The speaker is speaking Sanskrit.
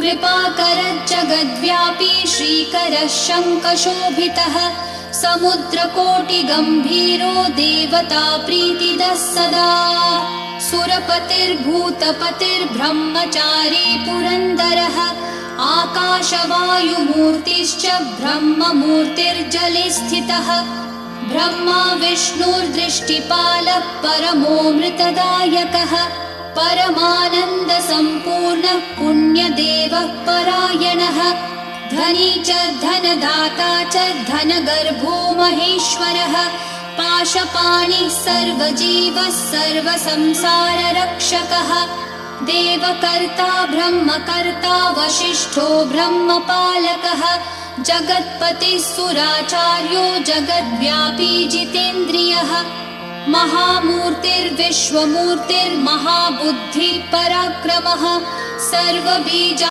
कृपाकरज्जगद्व्यापी श्रीकरः शङ्खशोभितः समुद्रकोटिगम्भीरो देवता प्रीतिदः सदा सुरपतिर्भूतपतिर्ब्रह्मचारी पुरन्दरः आकाशवायुमूर्तिश्च ब्रह्ममूर्तिर्जले स्थितः ब्रह्मा विष्णुर्दृष्टिपालः परमोऽमृतदायकः परमानन्दसम्पूर्णः पुण्यदेवः परायणः धनी च धनदाता च धनगर्भो महेश्वरः पाशपाणिः सर्वजीवः सर्वसंसाररक्षकः देवकर्ता ब्रह्मकर्ता वसिष्ठो ब्रह्मपालकः जगत्पतिः सुराचार्यो जगद्व्यापी जितेन्द्रियः महामूर्तिर्विश्वमूर्तिर्महाबुद्धिः पराक्रमः सर्वबीजाण्डकोटिनिधनः